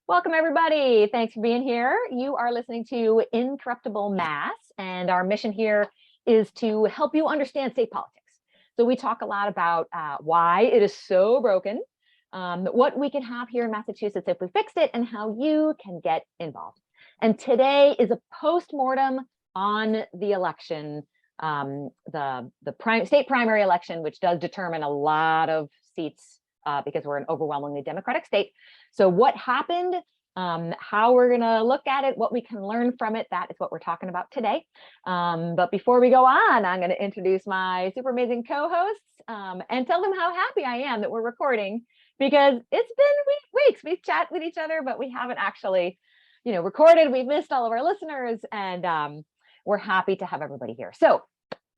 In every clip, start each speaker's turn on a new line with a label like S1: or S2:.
S1: Welcome, everybody. Thanks for being here. You are listening to Incorruptible Mass, and our mission here is to help you understand state politics. So we talk a lot about why it is so broken, what we can have here in Massachusetts if we fixed it, and how you can get involved. And today is a post-mortem on the election, the state primary election, which does determine a lot of seats because we're an overwhelmingly Democratic state. So what happened, how we're going to look at it, what we can learn from it, that is what we're talking about today. But before we go on, I'm going to introduce my super amazing co-hosts and tell them how happy I am that we're recording, because it's been weeks. We've chatted with each other, but we haven't actually, recorded. We've missed all of our listeners, and we're happy to have everybody here. So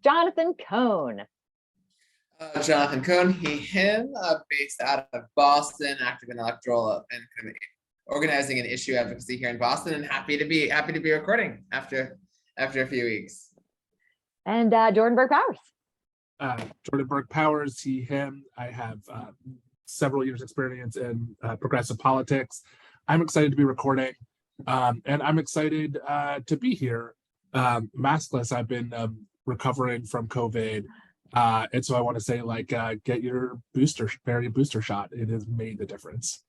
S1: Jonathan Cohn.
S2: Jonathan Cohn, he, him, based out of Boston, active in electoral and kind of organizing and issue advocacy here in Boston, and happy to be recording after a few weeks.
S1: And Jordan Burke-Powers.
S3: Jordan Burke-Powers, he, him. I have several years experience in progressive politics. I'm excited to be recording, and I'm excited to be here. Maskless, I've been recovering from COVID. And so I want to say, get your variant booster shot. It has made the difference.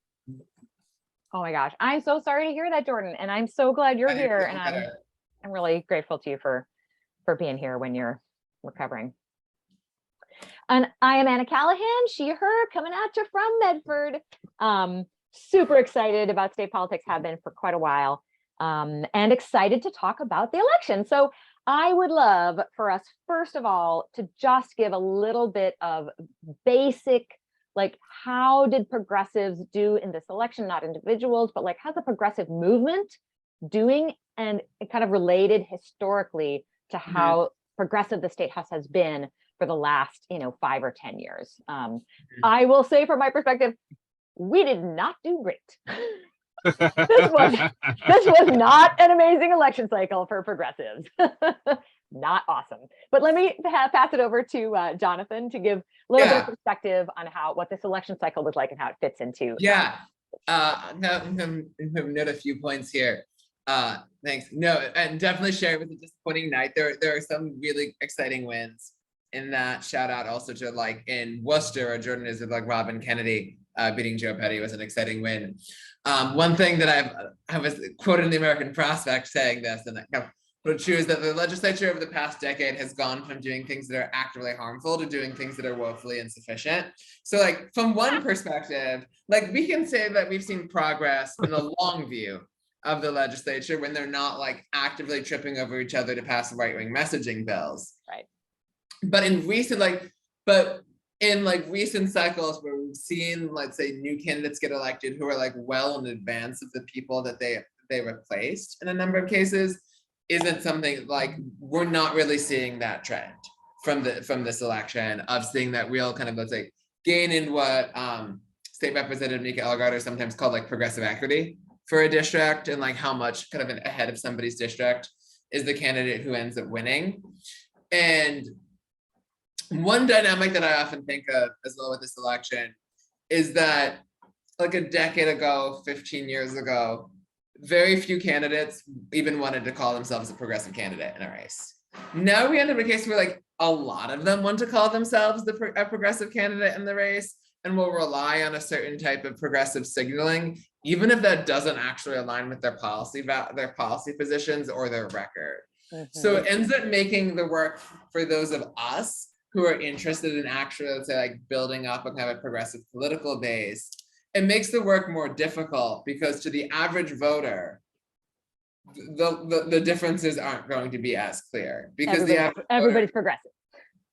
S1: Oh my gosh, I'm so sorry to hear that, Jordan, and I'm so glad you're here. And I'm really grateful to you for being here when you're recovering. And I am Anna Callahan, she, her, coming at you from Medford. Super excited about state politics, have been for quite a while, and excited to talk about the election. So I would love for us, first of all, to just give a little bit of basic, how did progressives do in this election, not individuals, but how's the progressive movement doing, and kind of related historically to how progressive the state house has been for the last, 5 or 10 years. I will say from my perspective, we did not do great. This was not an amazing election cycle for progressives. Not awesome. But let me pass it over to Jonathan to give a little bit of perspective on what this election cycle was like and how it fits into.
S2: I'm going to note a few points here. Thanks. No, and definitely share it with a disappointing night. There are some really exciting wins in that. Shout out also to in Worcester, where Jordan is with Robin Kennedy beating Joe Petty was an exciting win. One thing that I was quoted in the American Prospect saying this, and but true, is that the legislature over the past decade has gone from doing things that are actively harmful to doing things that are woefully insufficient. So from one perspective, we can say that we've seen progress in the long view of the legislature when they're not actively tripping over each other to pass right-wing messaging bills.
S1: Right.
S2: But in recent recent cycles where we've seen, let's say, new candidates get elected who are well in advance of the people that they replaced in a number of cases, isn't something we're not really seeing that trend from this election of seeing that real kind of, let's say, gain in what State Representative Nika Elgaard sometimes called progressive equity for a district, and how much kind of ahead of somebody's district is the candidate who ends up winning. And one dynamic that I often think of as well with this election is that a decade ago, 15 years ago, very few candidates even wanted to call themselves a progressive candidate in a race. Now we end up in a case where a lot of them want to call themselves a progressive candidate in the race, and will rely on a certain type of progressive signaling, even if that doesn't actually align with their policy positions or their record. So it ends up making the work for those of us who are interested in actually, let's say, building up a kind of a progressive political base. It makes the work more difficult because to the average voter, the differences aren't going to be as clear, because
S1: everybody's progressive.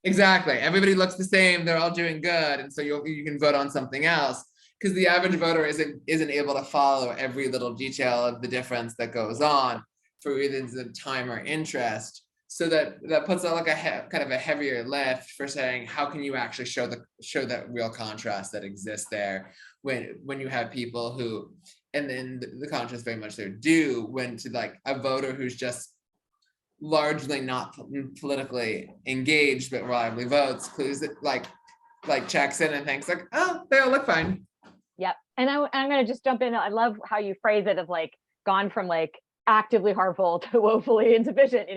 S2: Exactly. Everybody looks the same. They're all doing good. And so you can vote on something else, because the average voter isn't able to follow every little detail of the difference that goes on for reasons of time or interest. So that puts out kind of a heavier lift for saying, how can you actually show that real contrast that exists there when you have people who, and then the contrast very much there do, when to a voter who's just largely not politically engaged but reliably votes, clues that checks in and thinks oh, they all look fine.
S1: Yep. And I'm going to just jump in. I love how you phrase it of like gone from like actively harmful to woefully insufficient,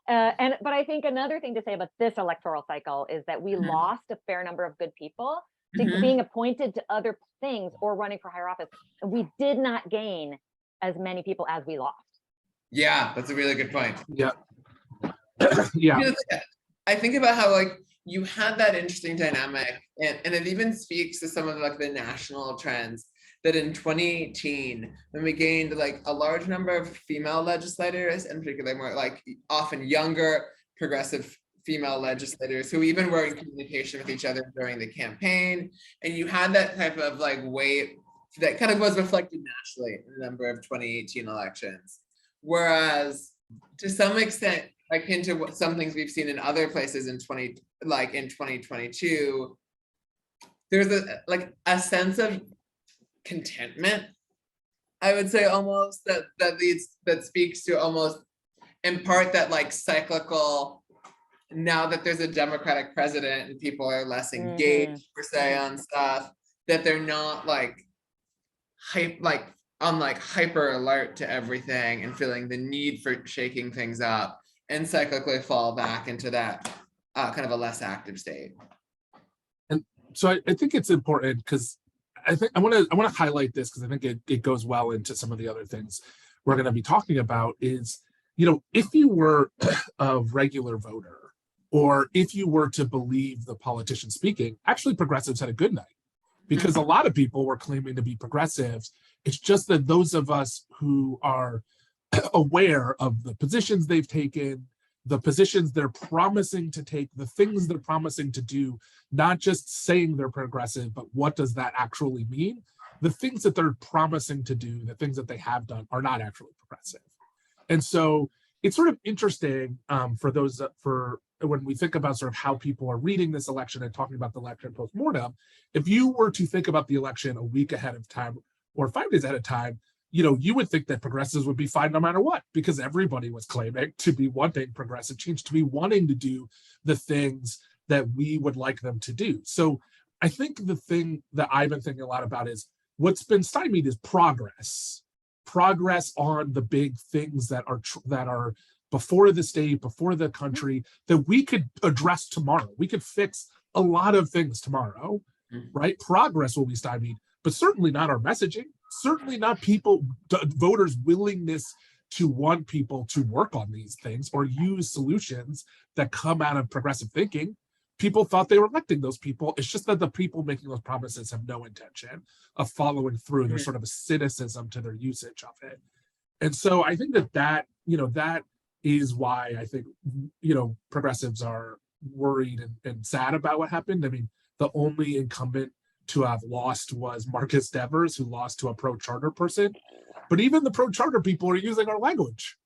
S1: but I think another thing to say about this electoral cycle is that we
S2: Mhm.
S1: lost a fair number of good people to
S2: Mhm.
S1: being appointed to other things or running for higher office. And we did not gain as many people as we lost.
S2: Yeah, that's a really good point.
S3: Yeah. Yeah.
S2: Because I think about how like you had that interesting dynamic, and it even speaks to some of like the national trends that in 2018, when we gained like a large number of female legislators, in particular more like often younger progressive female legislators who even were in communication with each other during the campaign, and you had that type of like weight that kind of was reflected nationally in the number of 2018 elections. Whereas to some extent, akin to what some things we've seen in other places in 2022, there's a sense of contentment, I would say, almost that speaks to almost in part that like cyclical, now that there's a Democratic president and people are less engaged per se on stuff, that they're not like hyper alert to everything and feeling the need for shaking things up, and cyclically fall back into that kind of a less active state.
S3: And so I think it's important because I think I want to highlight this because I think it goes well into some of the other things we're going to be talking about is, if you were a regular voter or if you were to believe the politician speaking, actually progressives had a good night because a lot of people were claiming to be progressives. It's just that those of us who are aware of the positions they've taken, the positions they're promising to take, the things they're promising to do, not just saying they're progressive, but what does that actually mean? The things that they're promising to do, the things that they have done are not actually progressive. And so it's sort of interesting for when we think about sort of how people are reading this election and talking about the election post-mortem. If you were to think about the election a week ahead of time or 5 days ahead of time, you would think that progressives would be fine no matter what, because everybody was claiming to be wanting progressive change, to be wanting to do the things that we would like them to do. So I think the thing that I've been thinking a lot about is what's been stymied is progress on the big things that are before the state, before the country, that we could address tomorrow. We could fix a lot of things tomorrow, right? Progress will be stymied, but certainly not our messaging, certainly not voters' willingness to want people to work on these things or use solutions that come out of progressive thinking. People thought they were electing those people. It's just that the people making those promises have no intention of following through. There's sort of a cynicism to their usage of it. And so I think that is why I think, progressives are worried and sad about what happened. I mean, the only incumbent to have lost was Marcus Devers, who lost to a pro-charter person. But even the pro-charter people are using our language,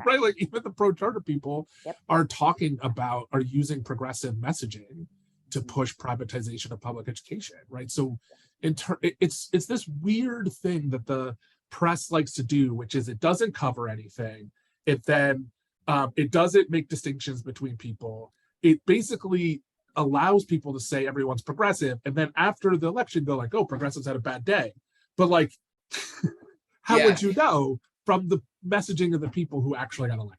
S3: right? Like even the pro-charter people are using progressive messaging to push privatization of public education, right? So it's this weird thing that the press likes to do, which is it doesn't cover anything. It doesn't make distinctions between people. It basically allows people to say everyone's progressive, and then after the election go like, oh, progressives had a bad day. But like, how would you know from the messaging of the people who actually got elected?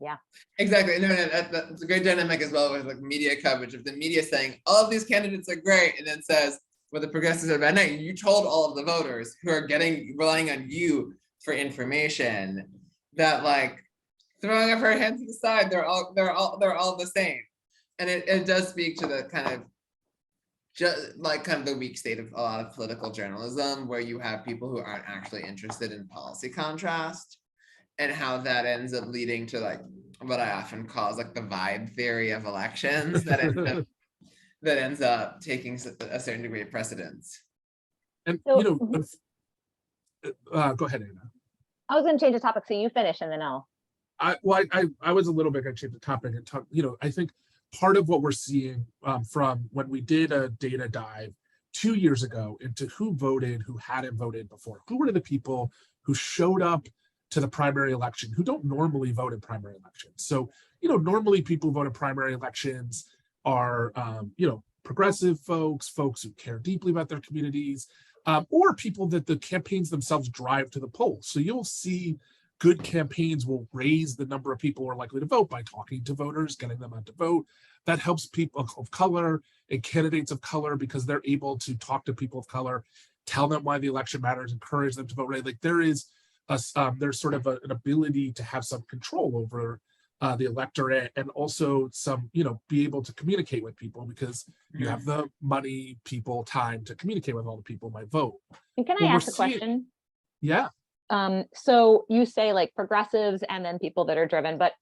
S2: Yeah, exactly. No, that's a great dynamic as well with like media coverage of the media saying all of these candidates are great, and then says, well, the progressives are bad. No, you told all of the voters who are relying on you for information that like throwing up her hands to the side, they're all the same. And it does speak to the kind of the weak state of a lot of political journalism, where you have people who aren't actually interested in policy contrast, and how that ends up leading to like what I often call like the vibe theory of elections that ends up taking a certain degree of precedence.
S3: And go ahead, Anna.
S1: I was going to change the topic, so you finish and then I'll.
S3: I was a little bit going to change the topic and talk. I think part of what we're seeing from when we did a data dive 2 years ago into who voted, who hadn't voted before, who were the people who showed up to the primary election who don't normally vote in primary elections. So, normally people who vote in primary elections are, progressive folks who care deeply about their communities, or people that the campaigns themselves drive to the polls. So you'll see good campaigns will raise the number of people who are likely to vote by talking to voters, getting them out to vote. That helps people of color and candidates of color because they're able to talk to people of color, tell them why the election matters, encourage them to vote. Right, like there's sort of an ability to have some control over the electorate, and also some, be able to communicate with people because you have the money, people, time to communicate with all the people who might vote.
S1: And can I ask a question?
S3: Yeah.
S1: So you say like progressives and then people that are driven, but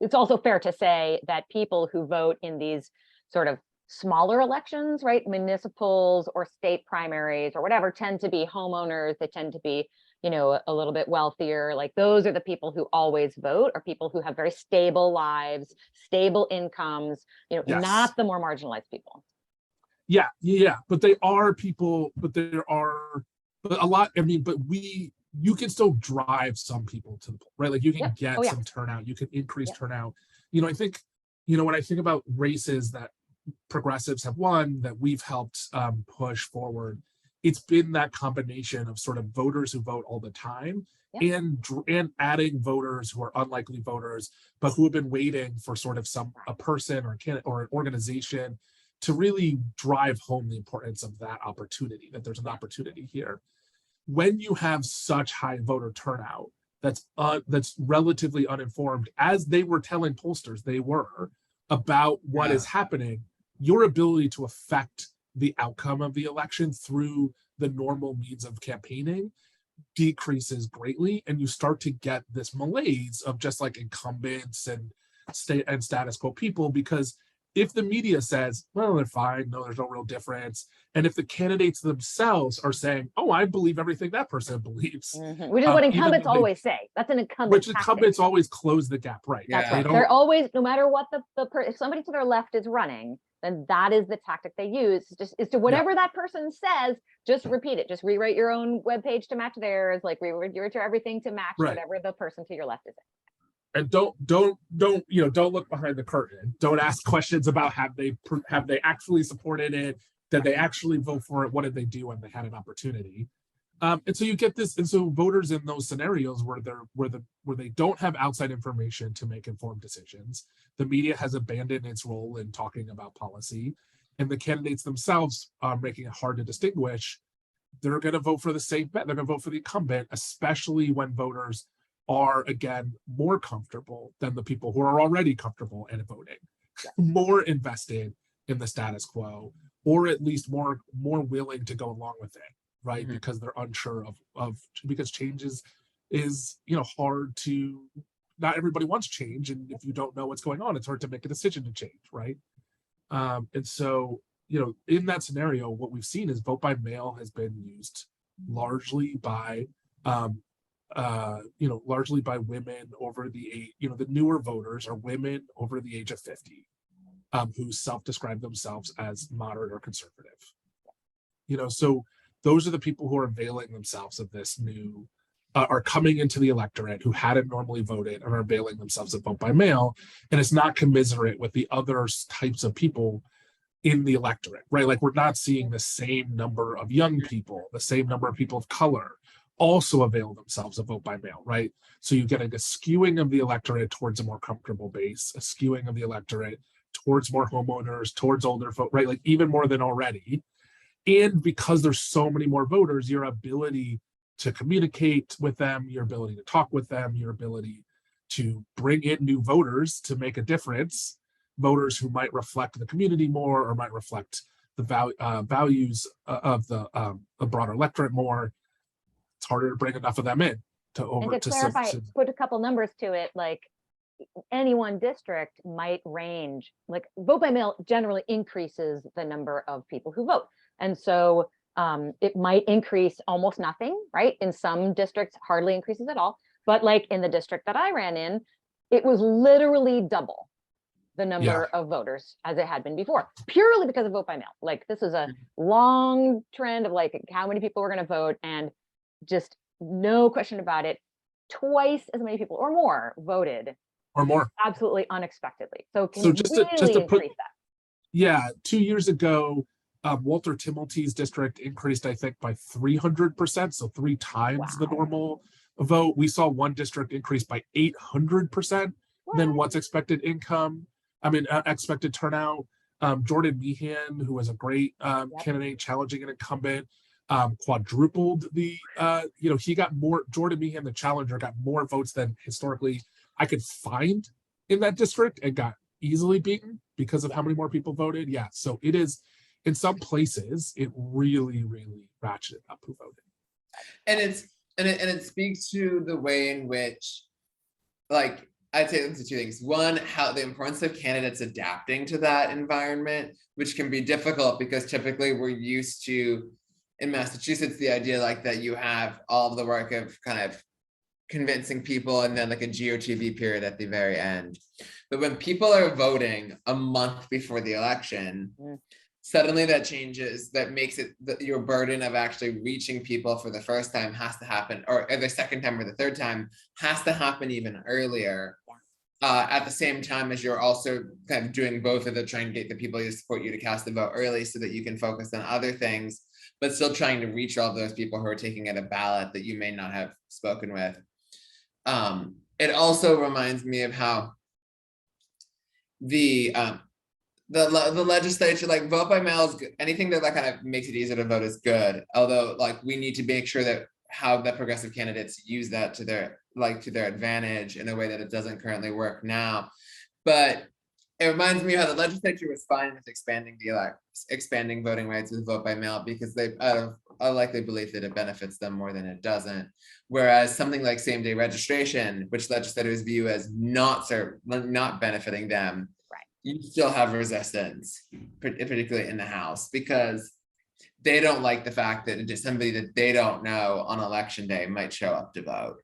S1: it's also fair to say that people who vote in these sort of smaller elections, right, municipals or state primaries or whatever, tend to be homeowners. They tend to be, a little bit wealthier. Like those are the people who always vote, or people who have very stable lives, stable incomes,
S3: Yes.
S1: Not the more marginalized people.
S3: Yeah. But they are people, but there are a lot. I mean, but you can still drive some people to the poll, right? Like you can get some turnout, you can increase turnout. I think, when I think about races that progressives have won, that we've helped push forward, it's been that combination of sort of voters who vote all the time and adding voters who are unlikely voters, but who have been waiting for sort of a person or a candidate or an organization to really drive home the importance of that opportunity, that there's an opportunity here. When you have such high voter turnout, that's relatively uninformed, as they were telling pollsters they were, about what is happening, your ability to affect the outcome of the election through the normal means of campaigning decreases greatly, and you start to get this malaise of just like incumbents and status quo people, because if the media says, well, they're fine, no, there's no real difference, and if the candidates themselves are saying, oh, I believe everything that person believes,
S1: which is what incumbents always say. That's an incumbent
S3: which
S1: tactic.
S3: Incumbents always close the gap, right?
S1: That's right. They're always, no matter what if somebody to their left is running, then that is the tactic they use. Is to whatever that person says, just repeat it. Just rewrite your own webpage to match theirs. Like rewrite your everything to match whatever the person to your left is saying.
S3: And don't look behind the curtain. Don't ask questions about have they actually supported it? Did they actually vote for it? What did they do when they had an opportunity? And so you get this, and so voters in those scenarios where they don't have outside information to make informed decisions, the media has abandoned its role in talking about policy, and the candidates themselves are making it hard to distinguish. They're going to vote for the safe bet. They're going to vote for the incumbent, especially when voters are, again, more comfortable than the people who are already comfortable in voting, more invested in the status quo, or at least more willing to go along with it, right? Because they're unsure of because change is hard to, not everybody wants change, and if you don't know what's going on, it's hard to make a decision to change, right? And so in that scenario, what we've seen is vote by mail has been used largely by largely by women over the age, the newer voters are women over the age of 50, who self-describe themselves as moderate or conservative. So those are the people who are availing themselves of this new, are coming into the electorate who hadn't normally voted and are availing themselves of vote by mail. And it's not commiserate with the other types of people in the electorate, right? Like we're not seeing the same number of young people, the same number of people of color also avail themselves of vote by mail, right? So you get a skewing of the electorate towards a more comfortable base, a skewing of the electorate towards more homeowners, towards older folk, right? Like even more than already. And because there's so many more voters, your ability to communicate with them, your ability to talk with them, your ability to bring in new voters to make a difference, voters who might reflect the community more or might reflect the values of the broader electorate more. It's harder to bring enough of them in
S1: to clarify, put a couple numbers to it, like any one district might range, like vote by mail generally increases the number of people who vote. And so it might increase almost nothing, right? In some districts, hardly increases at all. But like in the district that I ran in, it was literally double the number of voters as it had been before, purely because of vote by mail. Like this is a long trend of like how many people were going to vote, and just no question about it, twice as many people or more voted,
S3: or more,
S1: absolutely unexpectedly. So
S3: just to
S1: increase that.
S3: Yeah, 2 years ago, Walter Timmelty's district increased, I think, by 300%, so 3 times the
S1: Wow.
S3: normal vote. We saw one district increase by 800% than what's expected expected turnout. Jordan Meehan, who was a great candidate challenging an incumbent, quadrupled the, he got more, Jordan Meehan, the challenger, got more votes than historically I could find in that district and got easily beaten because of how many more people voted. Yeah, so it is, in some places, it really, really ratcheted up who voted.
S2: And it speaks to the way in which, like, I'd say there's 2 things. One, how the importance of candidates adapting to that environment, which can be difficult because typically we're used to, in Massachusetts, the idea like that you have all of the work of kind of convincing people and then like a GOTV period at the very end. But when people are voting a month before the election, suddenly that changes, that makes it that your burden of actually reaching people for the first time has to happen, or the second time or the third time has to happen even earlier. At the same time as you're also kind of doing both of the trying to get the people to support you to cast the vote early so that you can focus on other things, but still trying to reach all those people who are taking out a ballot that you may not have spoken with. It also reminds me of how the legislature, like, vote by mail is good. Anything that kind of makes it easier to vote is good. Although, like, we need to make sure that how the progressive candidates use that to their advantage in a way that it doesn't currently work now. But it reminds me how the legislature was fine with expanding voting rights with vote by mail because they likely believe that it benefits them more than it doesn't. Whereas something like same-day registration, which legislators view as not benefiting them, you still have resistance, particularly in the House, because they don't like the fact that just somebody that they don't know on election day might show up to vote.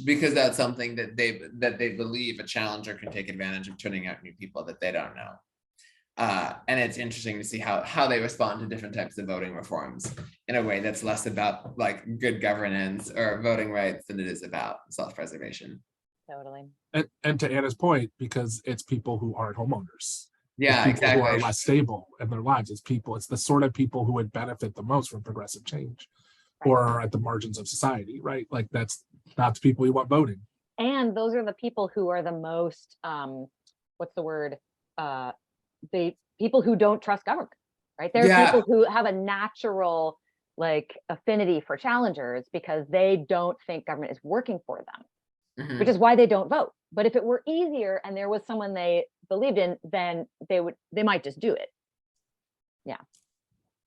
S2: Because that's something that they believe a challenger can take advantage of, turning out new people that they don't know. And it's interesting to see how they respond to different types of voting reforms in a way that's less about like good governance or voting rights than it is about self-preservation.
S1: Totally.
S3: And to Anna's point, because it's people who aren't homeowners.
S2: Yeah,
S3: it's people
S2: exactly.
S3: who are less stable in their lives. It's the sort of people who would benefit the most from progressive change, or are at the margins of society, right? Like that's not the people you want voting.
S1: And those are the people who are the most, people who don't trust government, right? There are people who have a natural like affinity for challengers because they don't think government is working for them, which is why they don't vote. But if it were easier and there was someone they believed in, then they might just do it. Yeah.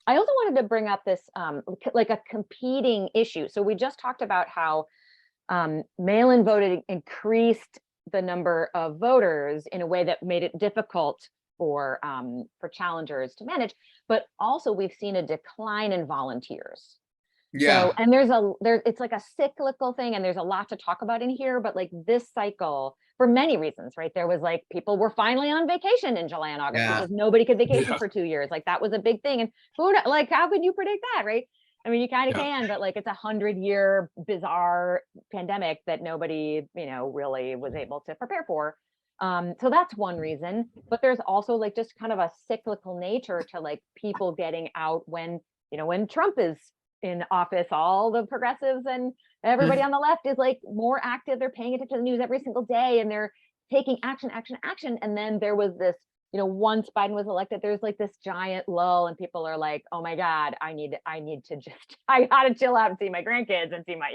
S1: I also wanted to bring up this like a competing issue. So we just talked about how mail-in voting increased the number of voters in a way that made it difficult for challengers to manage, but also we've seen a decline in volunteers.
S2: Yeah.
S1: So, and it's like a cyclical thing, and there's a lot to talk about in here, but like this cycle, for many reasons, right? There was like people were finally on vacation in July and August because nobody could vacation for 2 years. Like that was a big thing. And who, like, how could you predict that, right? I mean, you kind of can, but like it's 100-year bizarre pandemic that nobody, really was able to prepare for. So that's one reason, but there's also like just kind of a cyclical nature to like people getting out when Trump is in office. All the progressives and everybody on the left is like more active. They're paying attention to the news every single day and they're taking action. And then there was this, once Biden was elected, there's like this giant lull and people are like, oh my God, I gotta chill out and see my grandkids and see my,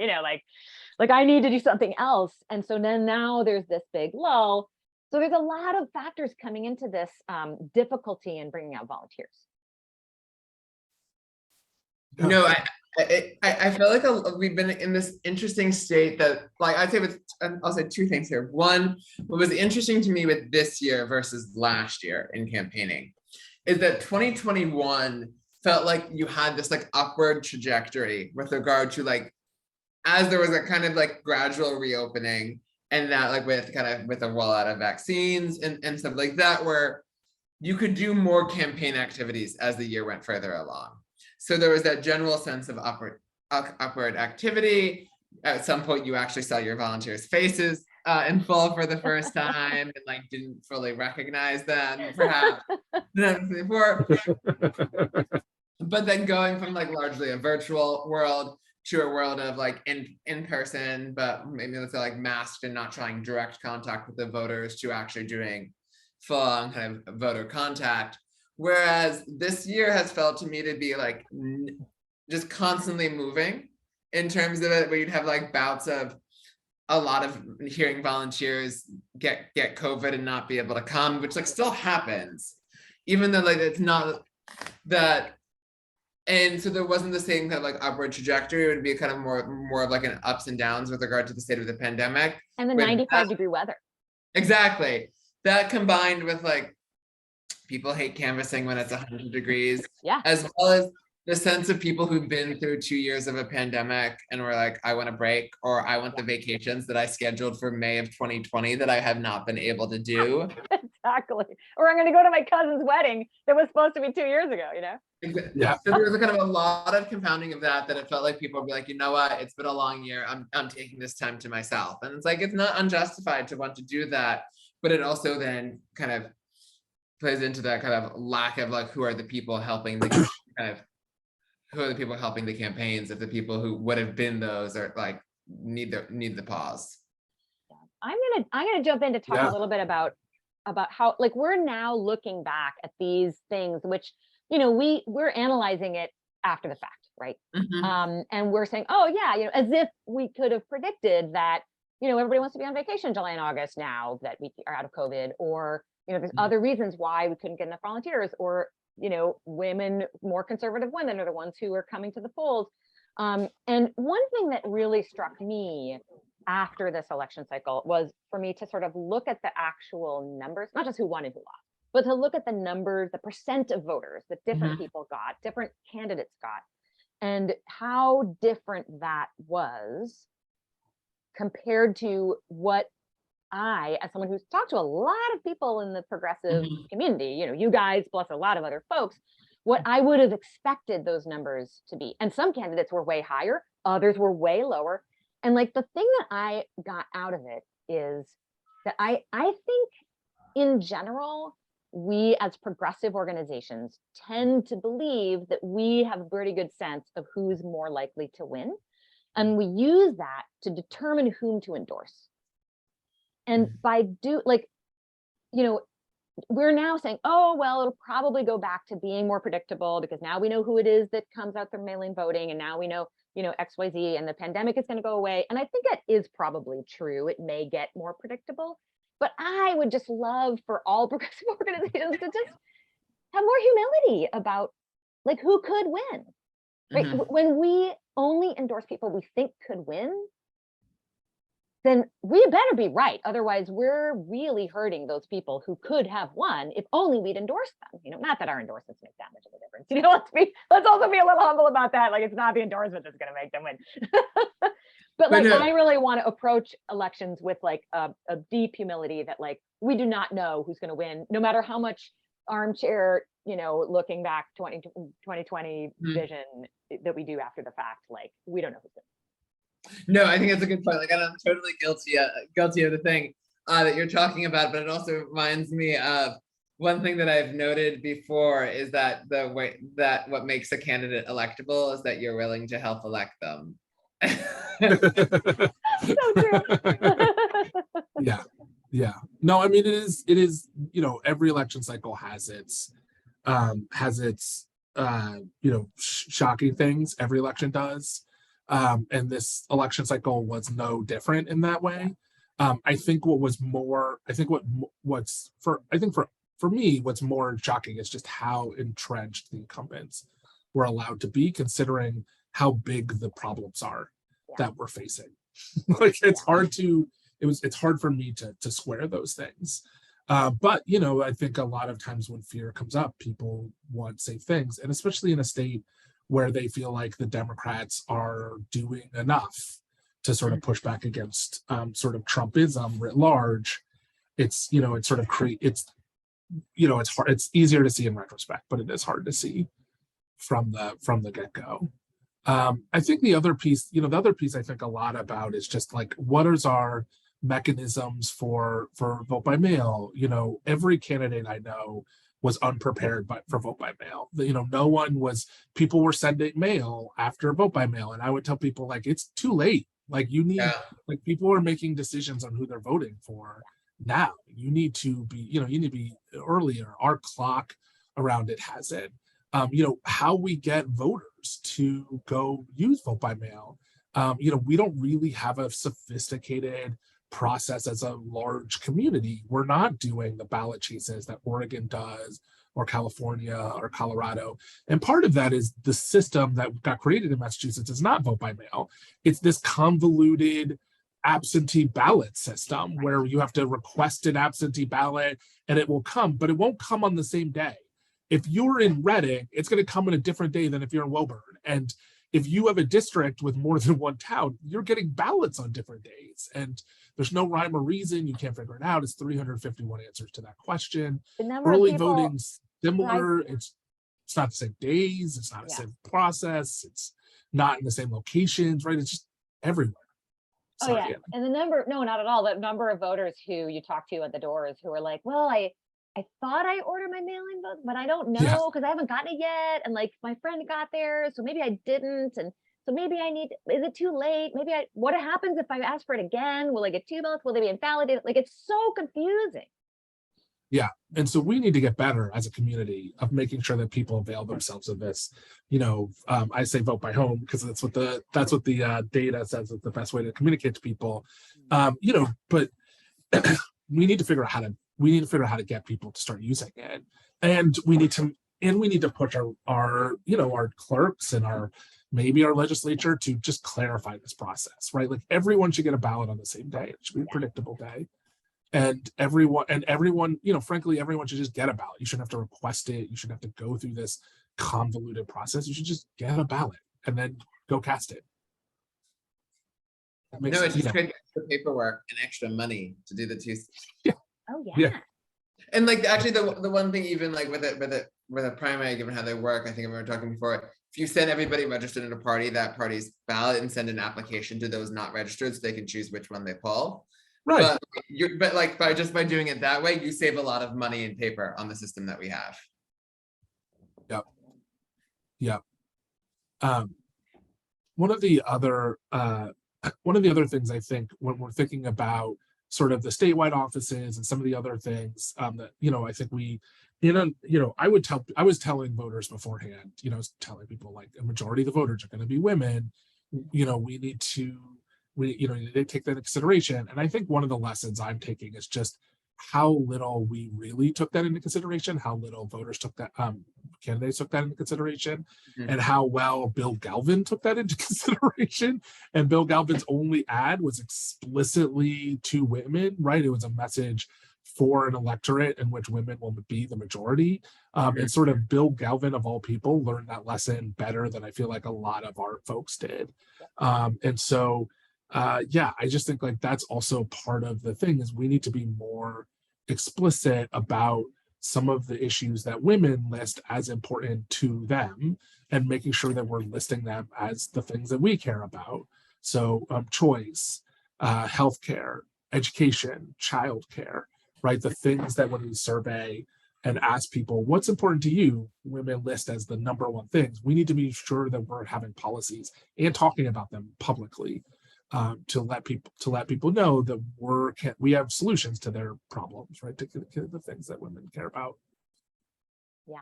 S1: like I need to do something else. And so then now there's this big lull. So there's a lot of factors coming into this difficulty in bringing out volunteers.
S2: No, I feel like we've been in this interesting state that, like, I'll say 2 things here. One, what was interesting to me with this year versus last year in campaigning is that 2021 felt like you had this like upward trajectory with regard to like, as there was a kind of like gradual reopening, and that like with the rollout of vaccines and stuff like that, where you could do more campaign activities as the year went further along. So there was that general sense of upward activity. At some point, you actually saw your volunteers' faces in full for the first time and like didn't fully recognize them perhaps before. But then going from like largely a virtual world to a world of like in person, but maybe let's say like masked and not trying direct contact with the voters, to actually doing full on kind of voter contact. Whereas this year has felt to me to be like just constantly moving in terms of it, where you'd have like bouts of a lot of hearing volunteers get COVID and not be able to come, which like still happens, even though like it's not that. And so there wasn't the same kind of like upward trajectory. It would be kind of more of like an ups and downs with regard to the state of the pandemic.
S1: And the 95-degree weather.
S2: Exactly. That combined with like people hate canvassing when it's 100 degrees.
S1: Yeah.
S2: As well as the sense of people who've been through 2 years of a pandemic and were like, I want a break, or I want the vacations that I scheduled for May of 2020 that I have not been able to do.
S1: Exactly. Or I'm going to go to my cousin's wedding that was supposed to be 2 years ago, you know?
S3: Yeah.
S2: So there was a kind of a lot of compounding of that it felt like people would be like, you know what, it's been a long year. I'm taking this time to myself. And it's like, it's not unjustified to want to do that, but it also then kind of plays into that kind of lack of like, who are the people helping the who are the people helping the campaigns, if the people who would have been those are like need the pause.
S1: I'm gonna jump in to talk a little bit about how like we're now looking back at these things, which, you know, we're analyzing it after the fact, right?
S2: Mm-hmm.
S1: And we're saying, oh yeah, you know, as if we could have predicted that, you know, everybody wants to be on vacation in July and August now that we are out of COVID, or, you know, there's other reasons why we couldn't get enough volunteers, or, you know, more conservative women are the ones who are coming to the polls. And one thing that really struck me after this election cycle was for me to sort of look at the actual numbers, not just who won and who lost, but to look at the numbers, the percent of voters that different people got, different candidates got, and how different that was compared to what I, as someone who's talked to a lot of people in the progressive community, you know, you guys plus a lot of other folks, what I would have expected those numbers to be. And some candidates were way higher, others were way lower. And like the thing that I got out of it is that I think in general, we as progressive organizations tend to believe that we have a pretty good sense of who's more likely to win. And we use that to determine whom to endorse. And you know, we're now saying, oh, well, it'll probably go back to being more predictable because now we know who it is that comes out through mail-in voting. And now we know, you know, XYZ, and the pandemic is going to go away. And I think that is probably true. It may get more predictable, but I would just love for all progressive organizations to just have more humility about like who could win, right? When we only endorse people we think could win, then we better be right. Otherwise, we're really hurting those people who could have won if only we'd endorse them. You know, not that our endorsements make that much of a difference. You know, let's also be a little humble about that. Like, it's not the endorsement that's going to make them win. But like, I really want to approach elections with like a deep humility that like we do not know who's going to win, no matter how much armchair, you know, looking back 2020 vision that we do after the fact. Like, we don't know who's going to win.
S2: No, I think that's a good point. Like, I'm totally guilty of the thing that you're talking about, but it also reminds me of one thing that I've noted before is that the way that what makes a candidate electable is that you're willing to help elect them.
S1: So true.
S3: Yeah. No, I mean, it is, you know, every election cycle has its you know, shocking things. Every election does. And this election cycle was no different in that way. I think what's for me, what's more shocking is just how entrenched the incumbents were allowed to be, considering how big the problems are that we're facing. Like, it's hard for me to square those things. But, you know, I think a lot of times when fear comes up, people want safe things, and especially in a state where they feel like the Democrats are doing enough to sort of push back against sort of Trumpism writ large. It's, you know, it's sort of it's, you know, it's hard. It's easier to see in retrospect, but it is hard to see from the get-go. I think the other piece I think a lot about is just like, what is our mechanisms for vote by mail. You know, every candidate I know was unprepared for vote by mail. You know, no one was, people were sending mail after vote by mail. And I would tell people, like, it's too late. Like, you need, like, people are making decisions on who they're voting for now. You need to be, you know, you need to be earlier. Our clock around it has it. You know, how we get voters to go use vote by mail. You know, we don't really have a sophisticated process as a large community. We're not doing the ballot chases that Oregon does, or California or Colorado. And part of that is the system that got created in Massachusetts is not vote by mail. It's this convoluted absentee ballot system where you have to request an absentee ballot and it will come, but it won't come on the same day. If you're in Reading, it's going to come in a different day than if you're in Woburn. And if you have a district with more than one town, you're getting ballots on different days. And there's no rhyme or reason. You can't figure it out. It's 351 answers to that question. Early voting's similar. It's not the same days. It's not the same process. It's not in the same locations, right? It's just everywhere.
S1: Sorry, oh yeah, and the number, no, not at all. The number of voters who you talk to at the doors who are like, well, I thought I ordered my mail-in vote, but I don't know because I haven't gotten it yet. And like my friend got there, so maybe I didn't. And so maybe I need, is it too late? Maybe what happens if I ask for it again? Will I get 2 ballots? Will they be invalidated? Like, it's so confusing.
S3: Yeah. And so we need to get better as a community of making sure that people avail themselves of this. You know, I say vote by home because that's what the data says is the best way to communicate to people. You know, but we need to figure out how to get people to start using it. And we need to push our you know, our clerks and maybe our legislature to just clarify this process, right? Like, everyone should get a ballot on the same day. It should be a predictable day. And everyone, you know, frankly, everyone should just get a ballot. You shouldn't have to request it. You shouldn't have to go through this convoluted process. You should just get a ballot and then go cast it.
S2: No, it's just extra paperwork and extra money to do the two.
S1: Yeah. Oh yeah.
S2: And like, actually, the one thing, even like with a primary, given how they work, I think we were talking before, if you send everybody registered in a party, that party's ballot, and send an application to those not registered so they can choose which one they pull.
S3: Right.
S2: But like, by doing it that way, you save a lot of money in paper on the system that we have.
S3: Yep. One of the other things I think when we're thinking about sort of the statewide offices and some of the other things that, you know, I think I was telling voters beforehand, you know, telling people, like, a majority of the voters are going to be women. You know, we need to take that into consideration. And I think one of the lessons I'm taking is just how little we really took that into consideration, how little voters took that, candidates took that into consideration, and how well Bill Galvin took that into consideration. And Bill Galvin's only ad was explicitly to women, right? It was a message for an electorate in which women will be the majority. And sort of Bill Galvin, of all people, learned that lesson better than I feel like a lot of our folks did. And so, yeah, I just think, like, that's also part of the thing, is we need to be more explicit about some of the issues that women list as important to them, and making sure that we're listing them as the things that we care about. So choice, healthcare, education, childcare, right? The things that when we survey and ask people what's important to you, women list as the number one things. We need to be sure that we're having policies and talking about them publicly. To let people know that we have solutions to their problems, right? To the things that women care about.
S1: Yeah.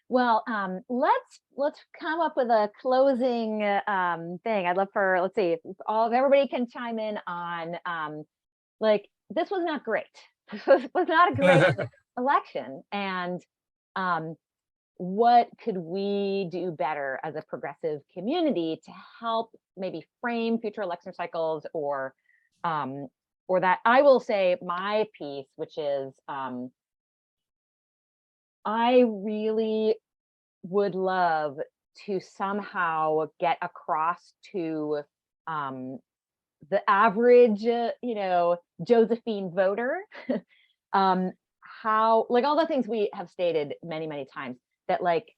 S1: Well, let's come up with a closing thing. I'd love for, let's see, if everybody can chime in on like, this was not great. This was not a great election, and what could we do better as a progressive community to help maybe frame future election cycles, or that I will say my piece, which is I really would love to somehow get across to the average, you know, Josephine voter, how, like, all the things we have stated many, many times, that, like,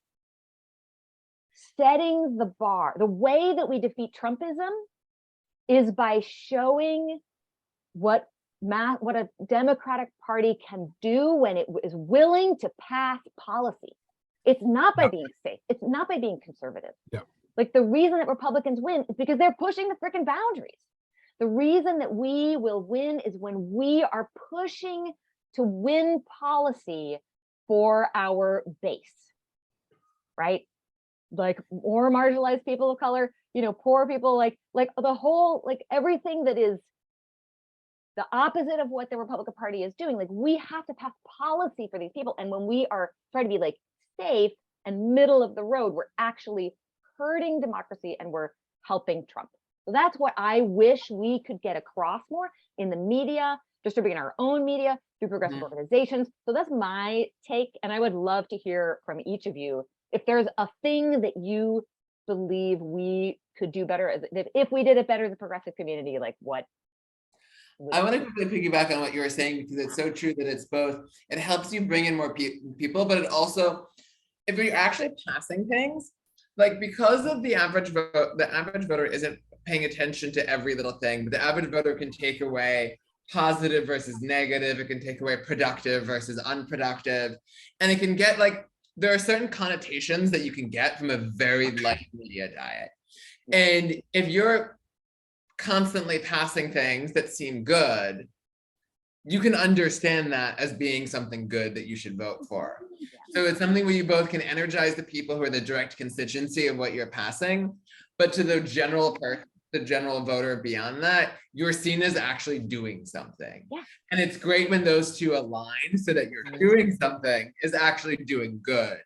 S1: setting the bar, the way that we defeat Trumpism is by showing what a Democratic Party can do when it is willing to pass policy. It's not by being safe. It's not by being conservative.
S3: Yeah.
S1: Like the reason that Republicans win is because they're pushing the freaking boundaries. The reason that we will win is when we are pushing to win policy for our base, right? Like more marginalized people of color, poor people, like the whole, like everything that is the opposite of what the Republican Party is doing. Like we have to pass policy for these people. And when we are trying to be like safe and middle of the road, we're actually hurting democracy and we're helping Trump. So that's what I wish we could get across more in the media, distributing our own media through progressive organizations. So that's my take. And I would love to hear from each of you if there's a thing that you believe we could do better, if we did it better as a progressive community, like what?
S2: I want to quickly piggyback on what you were saying, because it's so true that it's both. It helps you bring in more people, but it also, if you're actually passing things, like because of the average voter isn't paying attention to every little thing, but the average voter can take away positive versus negative. It can take away productive versus unproductive. And it can get like, there are certain connotations that you can get from a very light media diet. And if you're constantly passing things that seem good, you can understand that as being something good that you should vote for. So it's something where you both can energize the people who are the direct constituency of what you're passing, but to the general voter beyond that, you're seen as actually doing something.
S1: Yeah.
S2: And it's great when those two align so that you're doing something is actually doing good.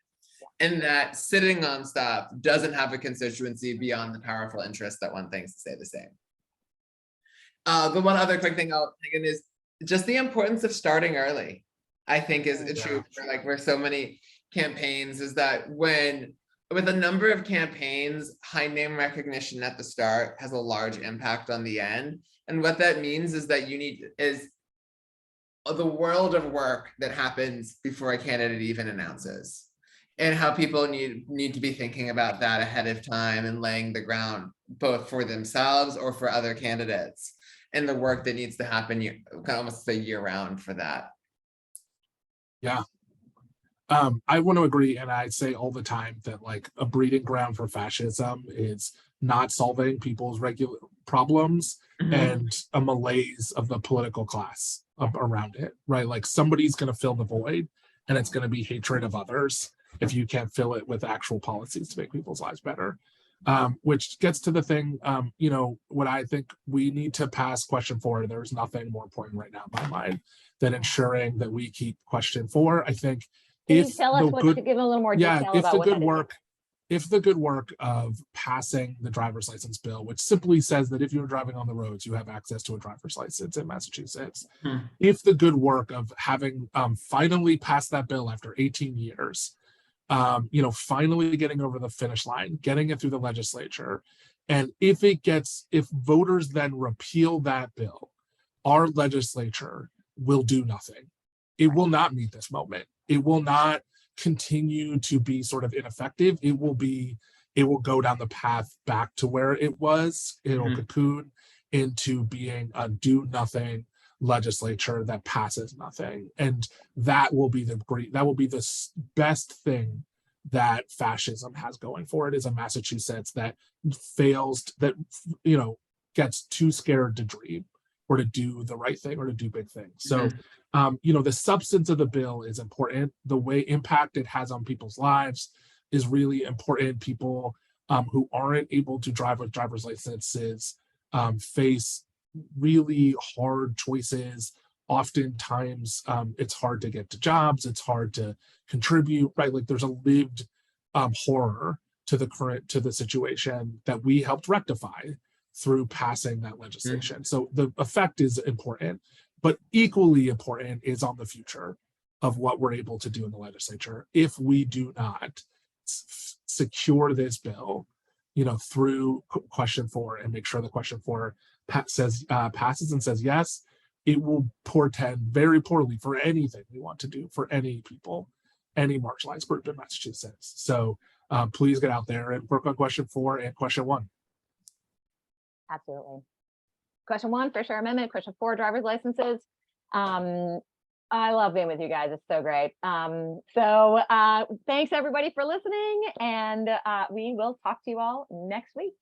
S2: And that sitting on stuff doesn't have a constituency beyond the powerful interest that one thinks to say the same. The one other quick thing I'll think is just the importance of starting early, I think is true for so many campaigns, is that with a number of campaigns, high name recognition at the start has a large impact on the end. And what that means is that is the world of work that happens before a candidate even announces, and how people need to be thinking about that ahead of time and laying the ground both for themselves or for other candidates, and the work that needs to happen almost a year round for that.
S3: Yeah. I want to agree, and I say all the time that like a breeding ground for fascism is not solving people's regular problems and a malaise of the political class around it, right? Like somebody's going to fill the void, and it's going to be hatred of others if you can't fill it with actual policies to make people's lives better. Which gets to the thing, what I think we need to pass question 4. There's nothing more important right now in my mind than ensuring that we keep question 4. I think
S1: Can you tell us what to give a little more detail about what that is?
S3: If the good work of passing the driver's license bill, which simply says that if you're driving on the roads, you have access to a driver's license in Massachusetts. If the good work of having finally passed that bill after 18 years, finally getting over the finish line, getting it through the legislature, and if voters then repeal that bill, our legislature will do nothing. It will not meet this moment. It will not continue to be sort of ineffective. It will go down the path back to where it was. It'll cocoon into being a do nothing legislature that passes nothing. And that will be the best thing that fascism has going for it, is a Massachusetts that gets too scared to dream or to do the right thing or to do big things. So the substance of the bill is important. The way impact it has on people's lives is really important. People who aren't able to drive with driver's licenses face really hard choices. Oftentimes, it's hard to get to jobs. It's hard to contribute, right? Like there's a lived horror to the situation that we helped rectify through passing that legislation. So the effect is important, but equally important is on the future of what we're able to do in the legislature. If we do not secure this bill, through question 4 and make sure the question 4 passes and says yes, it will portend very poorly for anything we want to do for any people, any marginalized group in Massachusetts. So please get out there and work on question 4 and question 1.
S1: Absolutely. Question 1, fair share amendment. Question 4, driver's licenses. I love being with you guys. It's so great. Thanks everybody for listening, and we will talk to you all next week.